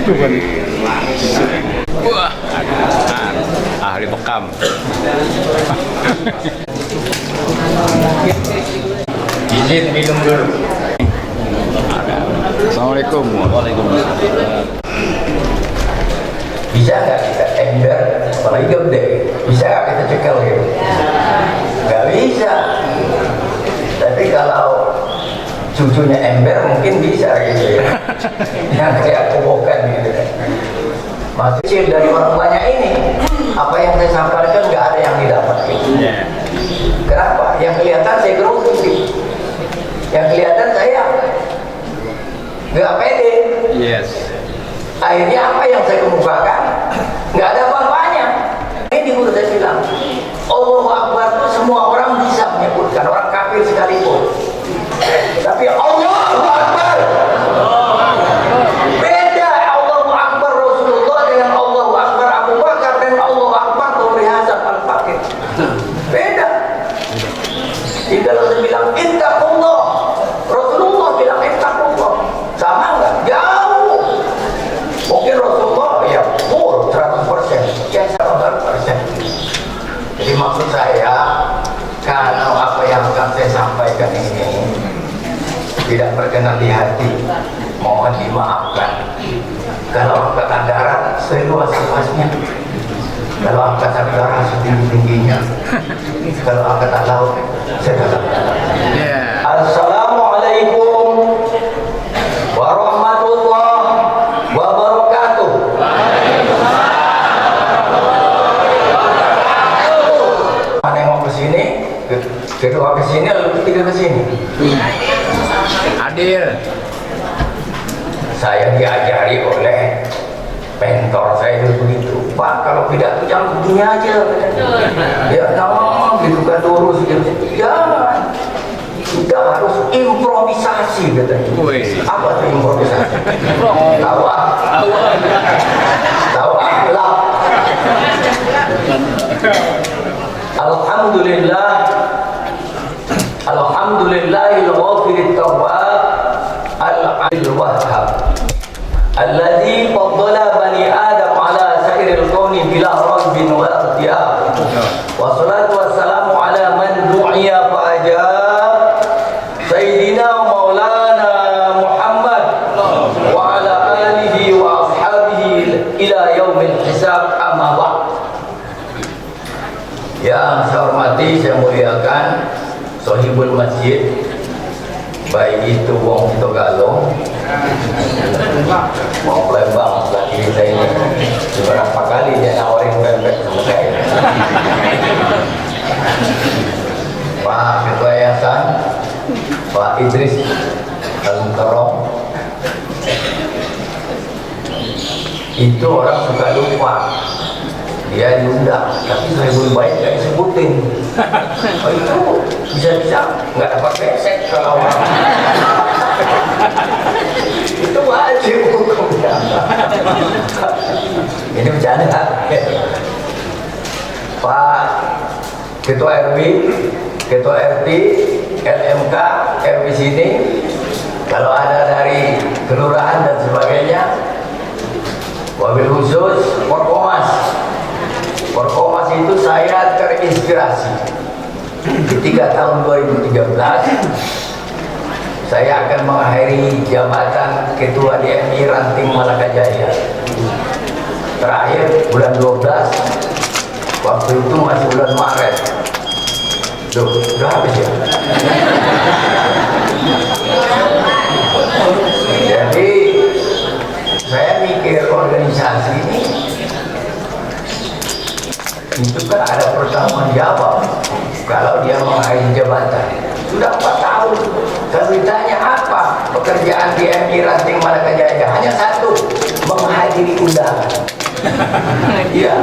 Wah, ahli bekam. Izin minum dulu. Assalamualaikum. Waalaikumsalam. Bisa nggak kita ember, apalagi gede, bisa nggak kita cekel gitu? Nggak bisa. Tapi kalau cucunya ember mungkin bisa gitu ya. Yang kayak kobokan gitu kan. Maksudnya dari orang banyak ini, apa yang saya sampaikan nggak ada yang didapat gitu. Kenapa? Yang kelihatan saya grogi. Yang kelihatan saya nggak pede. Yes. Akhirnya apa yang saya kemukakan nggak ada apa-apanya. Ini udah saya bilang, Allahu Akbar itu semua orang bisa menyebutkan, orang kafir sekalipun. Tapi Allahu Akbar beda. Allahu Akbar Rasulullah dengan Allahu Akbar Abu Bakar dan Allahu Akbar Tori Hasan Al-Fakir. Beda. Jadi kalau saya bilang ittaqullah, Rasulullah bilang ittaqullah, sama nggak? Jauh. Mungkin Rasulullah ya full 100%, ya 100%. Jadi maksud saya, kalau apa yang akan saya sampaikan ini tidak berkenan di hati, mohon dimaafkan. Kalau angkatan darat seluas-luasnya, kalau angkatan darat setinggi-tingginya, kalau angkatan laut sedalam-dalamnya. Assalamualaikum warahmatullahi wabarakatuh. Mana yang mau ke sini, kedua ke sini, lalu ketiga ke sini. Adil. Saya diajari oleh mentor saya itu begitu, Pak, kalau pidato jangan begini aja. Ya, no, gitu kan lurus gitu. Jangan. Kita harus improvisasi katanya. Apa itu improvisasi? Tahu akhlak. Alhamdulillah. Alhamdulillahil ghafirit tawwab al-'alil wahhab alladzi faddala bani adam ala sairil kauni bila rabbin wa ikhtiyar. Wassalatu wassalamu ala man du'iya fa ajab, Sayyidina Maulana Muhammad wa ala alihi wa ashabihi ila yaumil hisab, amma ba'd. Yang saya hormati, saya muliakan Sohibul Masjid, baik itu wong Togalong, mau Palembang, sebelah kiri saya ini. Beberapa kali dia nawarin pempek sama saya. Pak Ketua Yayasan, Pak Idris Al-Mukarram, itu orang suka lupa. Dia diundang, tapi saya belum baik nggak disebutin. Oh itu bisa-bisa nggak dapat besek kalau orang. Itu wajib hukumnya. Ini bercanda. Pak Ketua RW, Ketua RT, LMK, RW sini, kalau ada dari kelurahan dan sebagainya, wabil khusus Forkomas. Forkomas itu saya terinspirasi ketika tahun 2013 saya akan mengakhiri jabatan Ketua DMI Ranting Malaka Jaya. Terakhir bulan 12, waktu itu masih bulan Maret. Duh, udah habis ya. Jadi saya mikir organisasi ini itu kan ada pertanggung jawab kalau dia mengakhiri jabatan. Sudah 4 tahun. Saya ditanya apa pekerjaan DMI Ranting Malaka Jaya? Hanya satu, menghadiri undangan. Iya,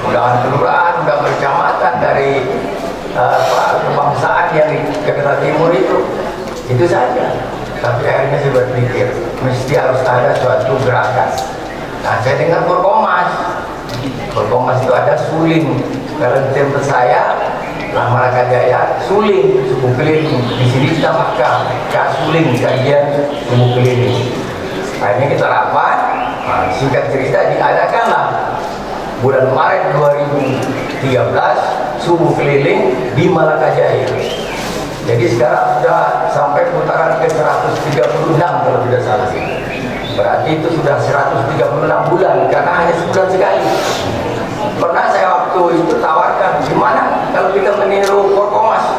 undangan kelurahan, undangan kecamatan dari kebangsaan yang di Jakarta Timur itu saja. Tapi akhirnya saya berpikir mesti harus ada suatu gerakan. Nah, saya dengar Forkomas. Forkomas itu ada suling. Kalau di tempat saya, Malaka Jaya, suling, suku keliling. Di sini kita makan, suling, kajian, suku keliling. Akhirnya kita rapat, Nah, singkat cerita diadakanlah bulan Maret 2013 subuh keliling di Malaka Jaya. Jadi sekarang sudah sampai putaran ke 136 kalau tidak salah. Berarti itu sudah 136 bulan karena hanya sebulan sekali. Pernah saya waktu itu tawarkan, gimana kalau kita meniru Forkomas?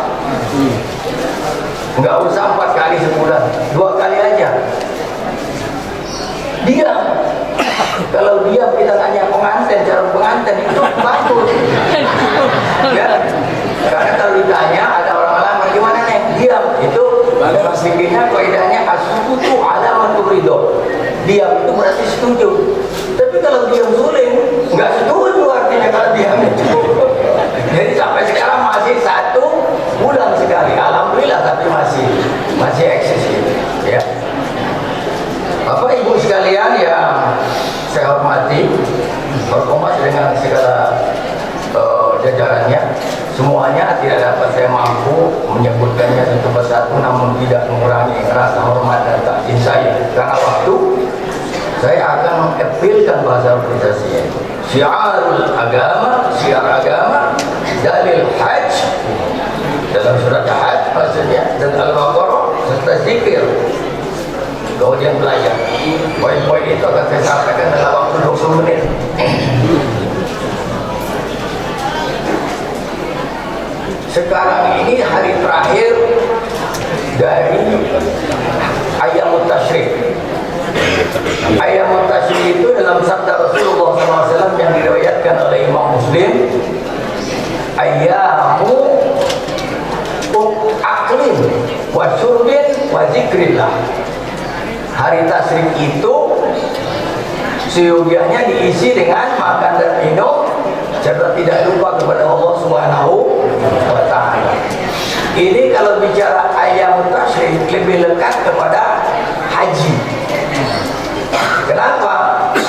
Nggak usah 4 kali sebulan, 2 kali aja. Diam. Kalau diam kita tanya pengantin, cara pengantin itu bagus. Ya. Karena kalau ditanya ada orang lamar gimana nih? Diam. Itu dalam fikihnya kaidahnya as-sukutu alamatul ridho. Diam itu berarti setuju. Tapi kalau diam suling, nggak setuju artinya kalau diam itu. Jadi sampai sekarang masih 1 bulan sekali. Alhamdulillah tapi masih eksis gitu. Ya. Bapak Ibu sekalian yang saya hormati, Forkomas dengan segala jajarannya, semuanya tidak dapat saya mampu menyebutkannya satu persatu, namun tidak mengurangi rasa hormat dan takzim saya. Karena waktu saya akan mengepilkan bahasa organisasinya. Syiarul agama, syiar agama, dalil hajj dalam surat hajj maksudnya, dan al-baqarah serta zikir. Kemudian belajar. Poin-poin itu akan saya sampaikan dalam waktu 20 menit. Sekarang ini hari terakhir dari Ayyamut Tasyrik. Ayyamut Tasyrik itu dalam sabda Rasulullah SAW yang diriwayatkan oleh Imam Muslim, ayyamu aklin wa syurbin wa zikrillah. Hari tasyrik itu seyogianya diisi dengan makan dan minum serta tidak lupa kepada Allah Subhanahu wa Ta'ala. Ini kalau bicara ayam tasyrik lebih lekat kepada haji. Kenapa?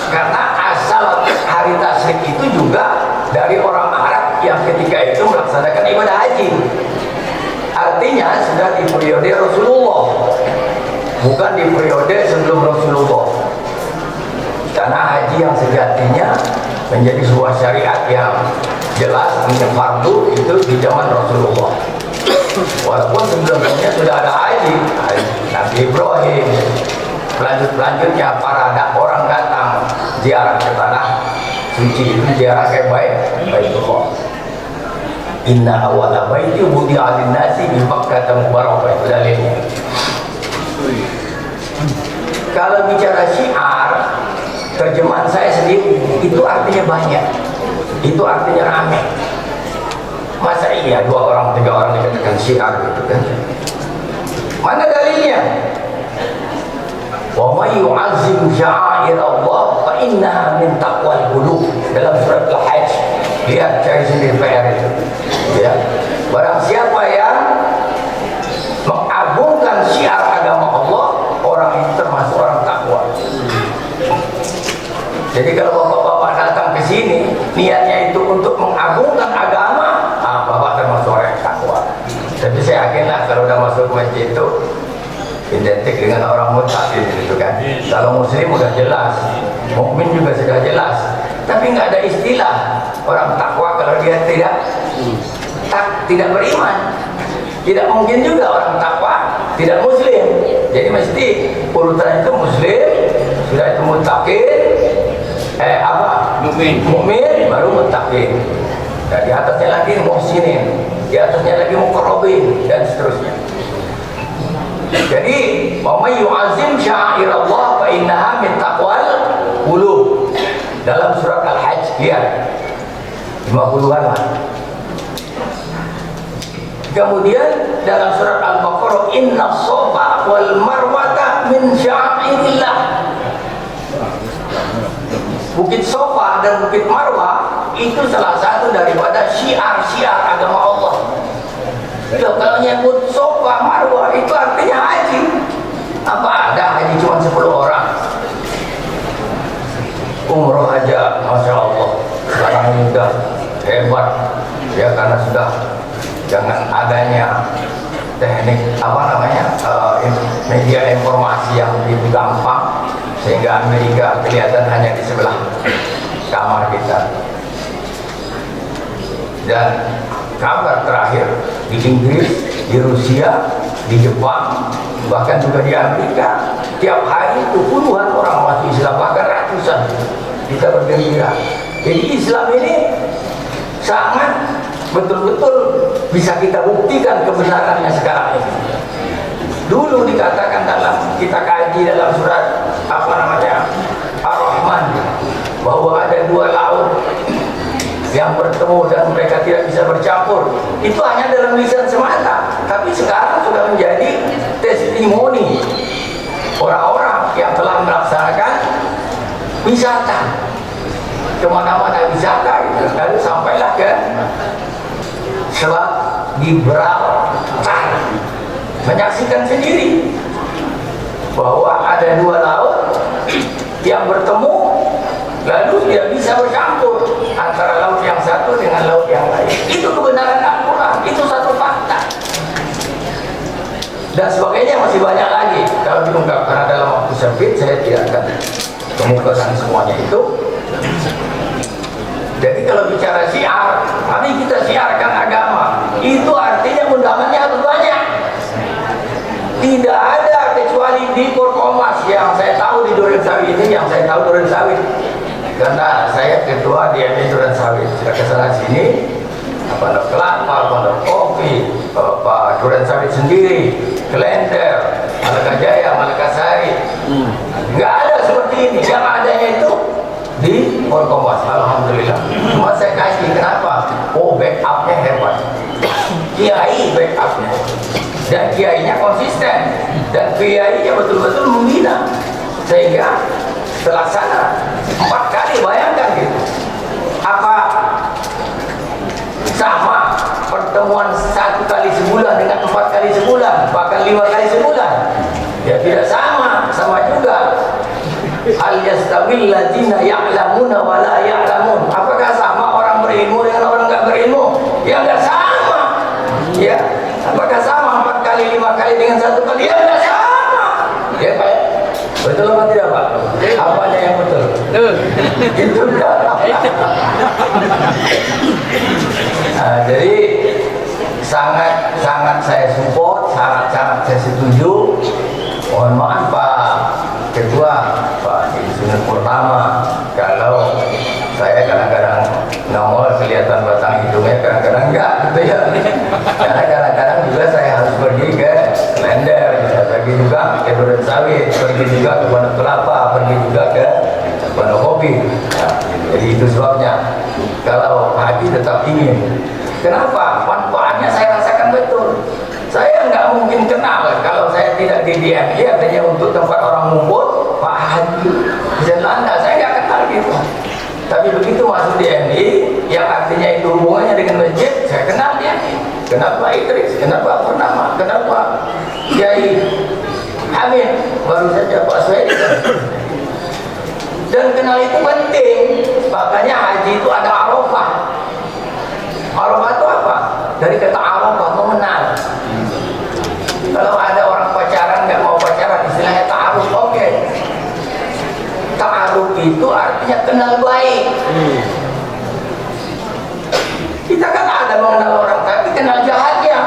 Karena asal hari tasyrik itu juga dari orang Arab yang ketika itu melaksanakan ibadah haji. Artinya sudah di periode Rasulullah, bukan di periode sebelum Rasulullah. Karena haji yang sejatinya menjadi sebuah syariat yang jelas menjadi fardu itu di zaman Rasulullah. Walaupun sebelumnya sudah ada haji Nabi Ibrahim, selanjutnya para orang datang ziarah ke tanah suci itu, ziarah ke Baitullah. Inna awwala baiti wudi'a lin-nasi bi Makkah mubarakah, itu dalilnya. Kalau bicara syiar, terjemahan saya sendiri itu artinya banyak, itu artinya ramai. Masa iya 2 orang 3 orang dikatakan syiar gitu kan? Mana dalilnya? Wa may yu'azzim sya'air Allah fa innaha min taqwal qulub, dalam surat Al-Hajj. Lihat, cari sendiri PR itu. Ya. Barang siapa yang mengagungkan syiar agama Allah, orang itu termasuk orang takwa. Jadi kalau bapak-bapak datang ke sini, niatnya itu untuk mengagungkan agama, bapak termasuk orang yang takwa. Tapi saya yakinlah kalau udah masuk ke masjid itu identik dengan orang mutakin gitu kan. Kalau muslim udah jelas, mukmin juga sudah jelas. Tapi nggak ada istilah orang takwa kalau dia tidak beriman. Tidak mungkin juga orang takwa tidak muslim. Jadi mesti urutan itu muslim, sudah itu mutakin, mukmin baru mutakin. Dan di atasnya lagi muhsinin, di atasnya lagi muqarrabin, dan seterusnya. Jadi, wa may yu'azzim sya'airallah fa innaha min taqwal qulub. Dalam surat Al-Hajj, lihat 50-an lah. Kemudian dalam surat Al-Baqarah, inna shafa wal marwata min sya'airillah. Bukit Sofa dan Bukit Marwah itu salah satu daripada syiar-syiar agama Allah. Ya, kalau nyebut Sofa, Marwah itu artinya haji. Apa ada haji cuma 10 orang? Umroh aja, Masya Allah. Sekarang ini sudah hebat. Ya, karena sudah dengan adanya teknik media informasi yang begitu gampang, sehingga Amerika kelihatan hanya di sebelah kamar kita. Dan kabar terakhir di Inggris, di Rusia, di Jepang, bahkan juga di Amerika, tiap hari itu puluhan orang masuk Islam, bahkan ratusan. Kita bergembira. Jadi Islam ini sangat betul-betul bisa kita buktikan kebenarannya sekarang ini. Dulu dikatakan dalam kita kaji dalam surat Ar-Rahman bahwa ada dua laut yang bertemu dan mereka tidak bisa bercampur. Itu hanya dalam lisan semata, tapi sekarang sudah menjadi testimoni orang-orang yang telah melaksanakan wisata kemana-mana wisata gitu. Lalu sampailah ke Selat Gibraltar, menyaksikan sendiri bahwa ada dua laut yang bertemu, lalu dia bisa bercampur antara laut yang satu dengan laut yang lain. Itu kebenaran Al-Quran, itu satu fakta. Dan sebagainya masih banyak lagi kalau diungkap, karena dalam waktu sempit saya tidak akan kemukakan semuanya itu. Jadi kalau bicara syiar, mari kita siarkan agama. Itu artinya undangannya harus banyak. Tidak ada kecuali di Forkomas yang saya tahu di Durensawit ini, yang saya tahu Durensawit. Karena saya ketua di MI Durensawit. Sudah kesana sini, Pondok Kelapa, Pondok Kopi, Pak Durensawit sendiri, Klender, Malaka Jaya, Malaka Sari. Nggak ada seperti ini. Yang adanya itu di Forkomas. Alhamdulillah. Cuma saya kasih, kenapa? Oh, backupnya hebat. Kiai backupnya. Dan kiainya konsisten, dan kiainya betul-betul membina, sehingga terlaksana 4 kali. Bayangkan gitu, apa sama pertemuan 1 kali sebulan dengan 4 kali sebulan, bahkan 5 kali sebulan? Ya tidak sama. Sama juga al yastawil ladzina ya'lamuna wa la ya'lamun. Apakah sama orang berilmu dengan orang nggak berilmu? Ya nggak sama. Ya, apakah sama 4 kali, 5 kali dengan 1 kali? Ya nggak sama. Ya Pak, betul apa tidak Pak? Apanya yang betul? Itu enggak. Nah, jadi sangat saya support, sangat saya setuju. Mohon maaf Pak Ketua, Pak Sunil Purnama, kalau saya kadang-kadang nongol kelihatan batang hidungnya, kadang-kadang enggak gitu ya. Karena kadang-kadang juga saya harus pergi ke Klender, pergi juga ke Durensawit, pergi juga ke Pondok Kelapa, pergi juga ke Pondok Kopi. Nah, jadi itu sebabnya kalau haji tetap ingin. Kenapa? Manfaatnya saya rasakan betul. Saya nggak mungkin kenal kalau saya tidak di DMI, artinya untuk tempat orang ngumpul, Pak Haji Zelanda, saya nggak kenal gitu. Tapi begitu masuk DMI, yang artinya itu hubungannya dengan masjid, saya kenal dia. Kenal Pak Idris, kenal Pak Purnama, kenal Pak Kiai Hamid, baru saja Pak Swedi. Dan kenal itu penting, makanya haji itu ada Arafah. Arafah itu apa? Dari kata Arafah, mengenal. Kalau ada orang pacaran nggak mau pacaran, istilahnya ta'aruf, oke. Ta'aruf itu artinya kenal baik. Kita kan ada mengenal orang, tapi kenal jahatnya,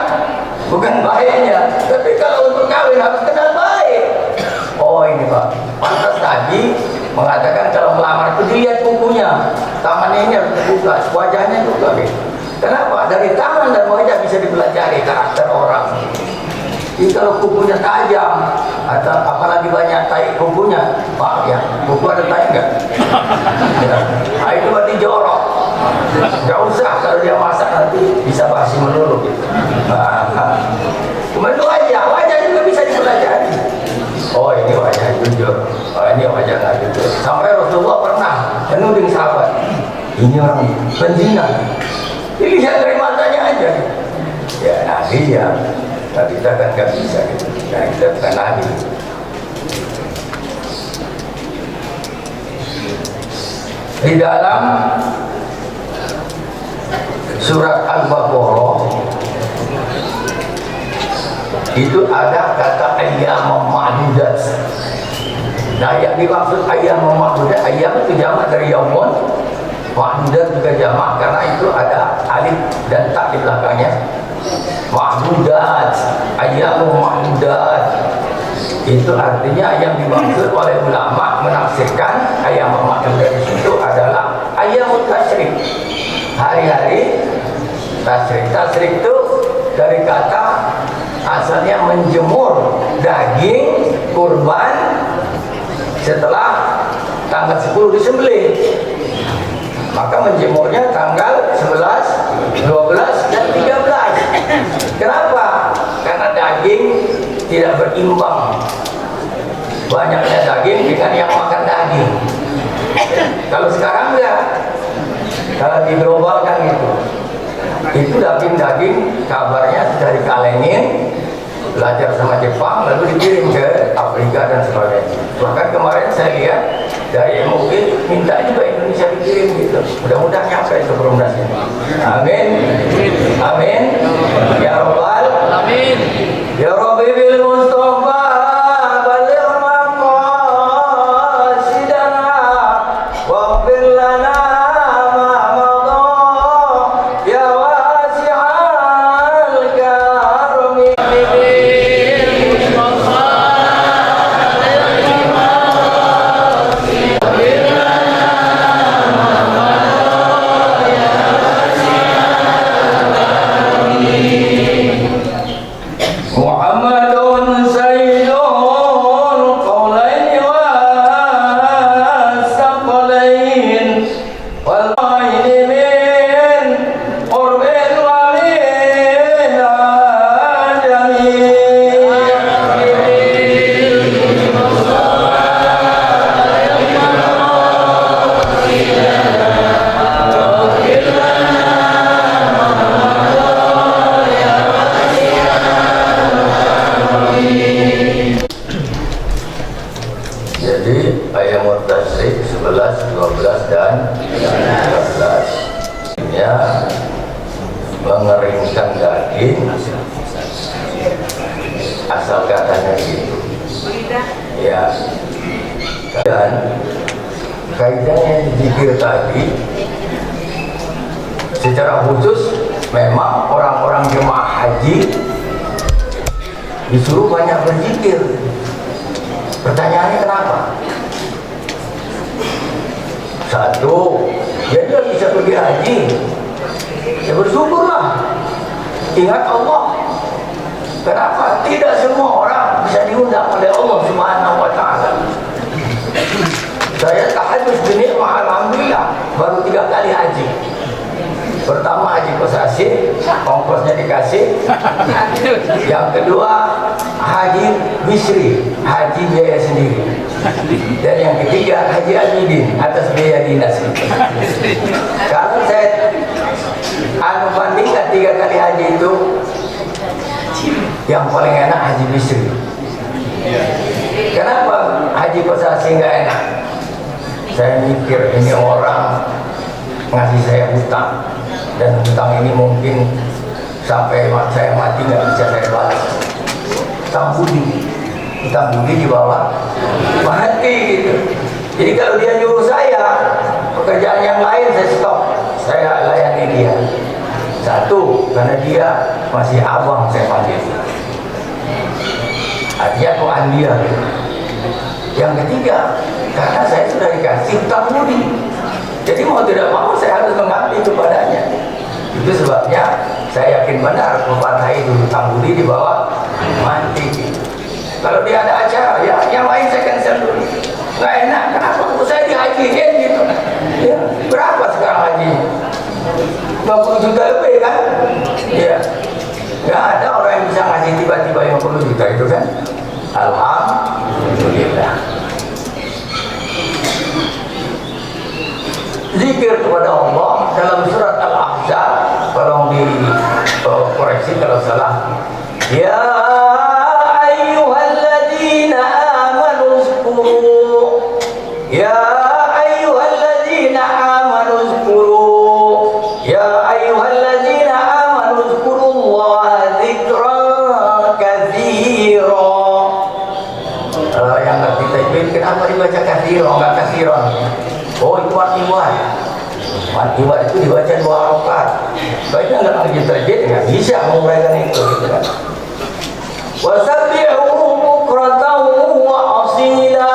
bukan baiknya. Tapi kalau untuk kawin harus kenal baik. Oh ini Pak, pantas tadi mengatakan kalau melamar itu dilihat kukunya, tangannya ini harus dibuka, wajahnya juga gitu. Kenapa? Dari tangan dan wajah bisa dipelajari karakter orang. Jadi kalau kukunya tajam, atau apalagi banyak tai kukunya, Pak ya, kuku ada tai enggak? Ya. Nah, itu berarti jorok. Gak usah, kalau dia masak nanti bisa basi melulu gitu. Kemudian wajah juga bisa dipelajari. Oh ini wajah jujur, oh ini wajah nggak jujur. Sampai Rasulullah pernah menuding sahabat, ini orang penzina. Dilihat dari matanya aja. Ya Nabi ya. Nah, kita kan nggak bisa gitu. Nah, kita bukan Nabi. Di dalam surat Al-Baqarah itu ada kata ayyam ma'dudat. Nah, yang dimaksud ayam ma'dudat, ayam itu jamak dari yaumun, ma'dudat juga jamak karena itu ada alif dan ta di belakangnya. Ma'dudat, ayam ma'dudat, itu artinya yang dimaksud oleh ulama menafsirkan ayam ma'dudat itu adalah ayam tasyrik, hari-hari tasyrik. Tasyrik itu dari kata asalnya menjemur daging kurban setelah tanggal 10 disembelih. Maka menjemurnya tanggal 11, 12, dan 13. Kenapa? Karena daging tidak berimbang. Banyaknya daging dengan yang makan daging. Kalau sekarang enggak. Kalau diglobalkan gitu. Itu daging-daging kabarnya sudah dikalengin, belajar sama Jepang, lalu dikirim ke Afrika dan sebagainya. Bahkan kemarin saya lihat dari MUI minta juga Indonesia dikirim gitu. Mudah-mudahan nyampe itu perumdasnya. Amin. Amin. Ya Rabbal. Amin. Ya Rabbi bil Mustafa baligh maqasidana waghfir lana ma madha ya wasi'al karami. Muhammadun sayyidul qawlaini wa saqalain wal aini min qurbin wa min ajamin. Jadi ayat Mutasrik 11, 12, dan 13 nya mengeringkan daging, asal katanya gitu ya. Dan kaidahnya zikir tadi secara khusus memang orang-orang jemaah haji disuruh banyak berzikir. Pertanyaannya kenapa? Satu, dia tidak bisa pergi haji, ya bersyukurlah, ingat Allah. Kenapa? Tidak semua orang bisa diundang oleh Allah Subhanahu wa Ta'ala. Saya tahajud binikmah, alhamdulillah, baru 3 kali haji. Pertama haji kosasi, ongkosnya dikasih. Yang kedua haji bisri, haji biaya sendiri. Dan yang ketiga haji amidin, atas biaya dinas. Kalau saya bandingkan 3 kali haji itu, yang paling enak haji bisri. Kenapa haji kosasi nggak enak? Saya mikir ini orang ngasih saya hutang, dan hutang ini mungkin sampai saya mati nggak bisa saya balas. Hutang budi di bawah mati gitu. Jadi kalau dia nyuruh saya pekerjaan yang lain, saya stop, saya layani dia. Satu, karena dia masih abang saya panggil, artinya tuan dia gitu. Yang ketiga, karena saya sudah dikasih hutang budi, jadi mau tidak mau saya harus mengabdi kepadanya. Itu sebabnya saya yakin benar pepatah itu, hutang budi di bawah mati. Kalau dia ada acara, ya yang lain saya cancel dulu. Nggak enak, kenapa saya dihajiin gitu? Ya, berapa sekarang haji? 50 juta lebih kan? Ya, nggak ada orang yang bisa ngasih tiba-tiba 50 juta itu kan? Alhamdulillah. Zikir kepada Allah dalam surat Al-Ahzab, tolong dikoreksi kalau salah. Ya ayyuhalladzina amanu zkuru, ya ayyuhalladzina amanu zkuru, ya ayyuhalladzina amanu zkurullaha dzikran katsira. Yang ngerti tajwid kenapa lagi terjadi, nggak bisa menguraikan itu gitu kan. Wasabbihuhu bukratan wa asila,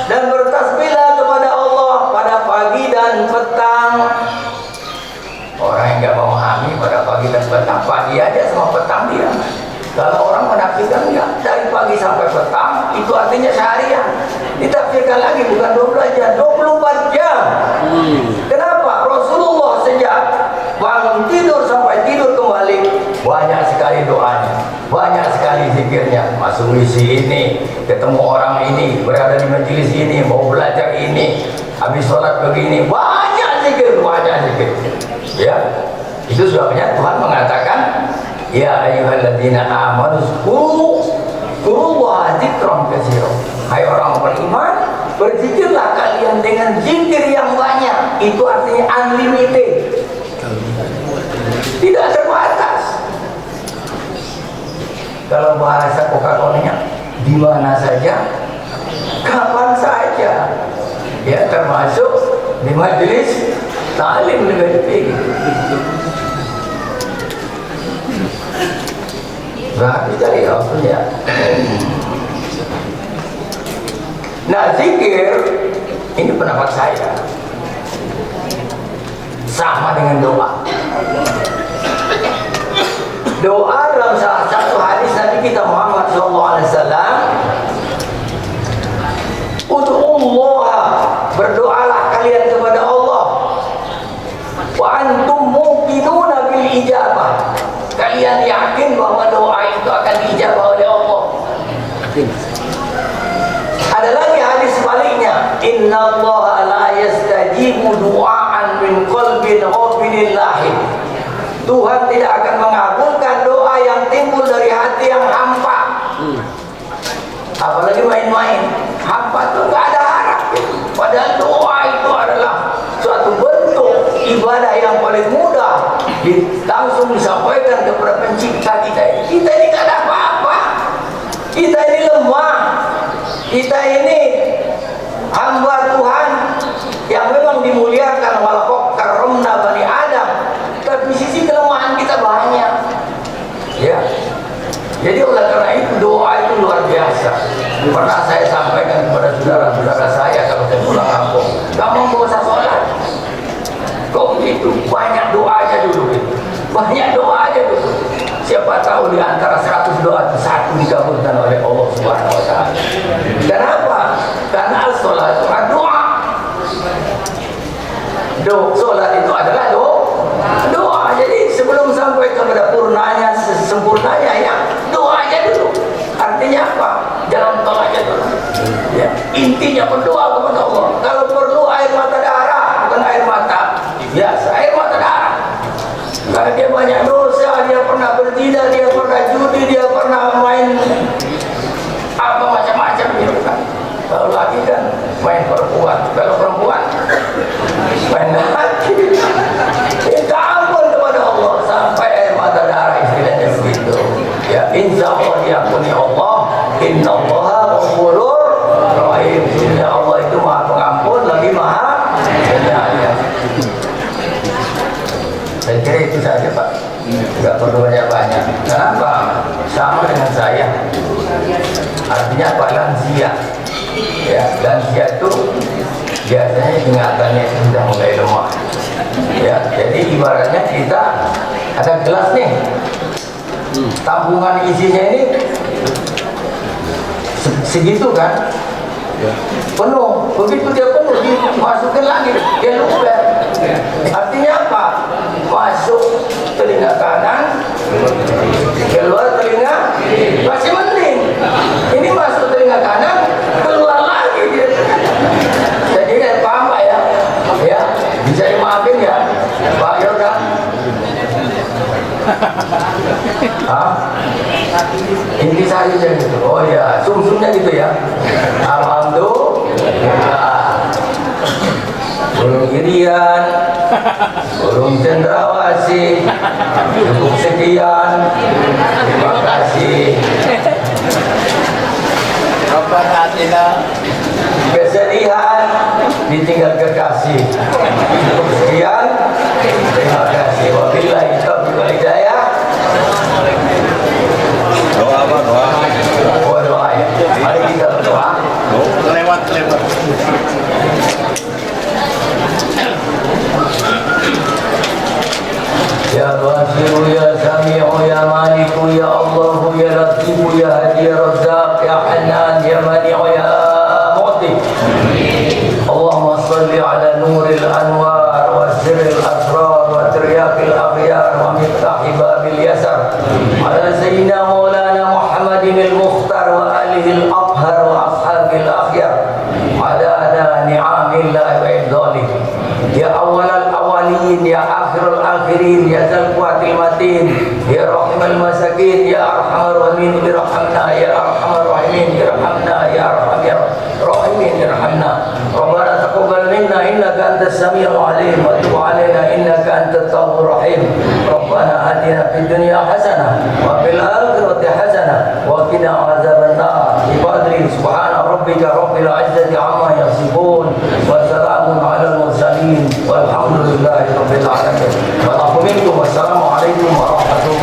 dan bertasbihlah kepada Allah pada pagi dan petang. Orang yang nggak memahami pada pagi dan petang, pagi aja sama petang dia. Kalau orang menafsirkan enggak, dari pagi sampai petang itu artinya seharian. Ditafsirkan lagi bukan 12 jam, 24 jam. Kenapa? Rasulullah sejak bangun tidur sampai tidur kembali banyak sekali doanya, banyak sekali zikirnya. Masuk misi ini, ketemu orang ini, berada di majelis ini, mau belajar ini, habis sholat begini, banyak zikir. Ya, itu sebabnya Tuhan mengatakan, ya ayyuhalladzina amanu zkurullaha dzikran katsiran. Hai orang beriman, berzikirlah kalian dengan zikir yang banyak. Itu artinya unlimited, tidak terbatas. Kalau bahasa Coca-Colanya, di mana saja, kapan saja, ya, termasuk di majelis ta'lim lebih tinggi. Berarti dari waktunya. Nah, zikir ini pendapat saya sama dengan doa. Doa dalam salah satu hadis Nabi kita Muhammad SAW, ud'ullaha, berdoalah kalian kepada Allah, wa antum muqinuna bil ijabah, kalian yakin bahwa doa itu akan diijabah oleh Allah. Ada lagi hadis sebaliknya, innallaha la yastajibu du'aan min qalbin ghafilillahi, Tuhan tidak akan mengabulkan doa yang timbul dari hati yang hampa. Apalagi main-main, hampa itu nggak ada harap. Padahal doa itu adalah suatu bentuk ibadah yang paling mudah, langsung disampaikan kepada pencipta kita. Kita ini nggak ada apa-apa, kita ini lemah, kita ini hamba Tuhan yang memang dimuliakan, walaqad karramna bani Adam, tapi sisi kelemahan kita banyak, ya. Jadi oleh karena itu doa itu luar biasa. Pernah saya sampaikan kepada saudara-saudara saya kalau saya pulang kampung, kamu mau usah sholat, kok begitu? Banyak doa aja dulu, banyak doa aja dulu. Siapa tahu di antara 100 doa itu satu dikabulkan oleh Allah Subhanahu Wa Taala. Kenapa? Karena sholat itu doa. Sholat itu adalah doa. Jadi sebelum sampai kepada purnanya, sempurnanya, ya, doa aja dulu. Artinya apa? Jangan tolak aja dulu. Ya, intinya berdoa kepada Allah. Kalau perlu air mata darah, bukan air mata biasa, air mata darah. Karena dia banyak dosa, dia pernah berzina, dia pernah judi, dia pernah main apa macam-macam gitu kan. Kalau lagi kan main perempuan, kalau perempuan main laki. Minta ampun kepada Allah sampai air mata darah, istilahnya begitu. Ya, insya Allah diampuni Allah. Inna Allaha ghafurur rahim. Inna Allah itu Maha Pengampun lagi Maha Penyayang. Saya kira itu saja, Pak. Tidak perlu banyak-banyak. Kenapa? Sama dengan saya. Artinya apa? Lansia. Ya, lansia itu biasanya ingatannya sudah mulai lemah. Ya, jadi ibaratnya kita ada gelas nih, tabungan isinya ini segitu kan, penuh. Begitu dia penuh, dimasukin lagi, dia luber. Artinya apa? Masuk telinga kanan, keluar telinga masih mending. Ini masuk telinga kanan, keluar lagi dia. Jadi paham Pak ya? Ya, bisa dimaafin ya, Pak Yordan? Inti sari gitu. Oh ya, sumsumnya gitu ya. Alhamdulillah. Burung irian, burung cendrawasih, cukup sekian. Terima kasih. Rabbana atina, kesedihan ditinggal kekasih. Cukup sekian. Terima kasih. Wabillahi taufiq wal الكوثر على سيدنا مولانا محمد المختار وآله الأطهر وأصحابه الأخيار على نعم الله وإفضاله يا أول الأولين يا آخر الآخرين يا ذا القوة المتين يا رحم المساكين يا أرحم الراحمين ارحمنا يا أرحم الراحمين ارحمنا يا أرحم الراحمين ارحمنا ربنا تقبل منا إنك أنت السميع العليم وتب علينا إنك أنت التواب الرحيم ربنا آتنا في الدنيا حسنة وفي الآخرة حسنة وقنا عذاب النار عبادي سبحان ربك رب العزة عما يصفون وسلام على المرسلين والحمد لله رب العالمين والسلام عليكم ورحمة الله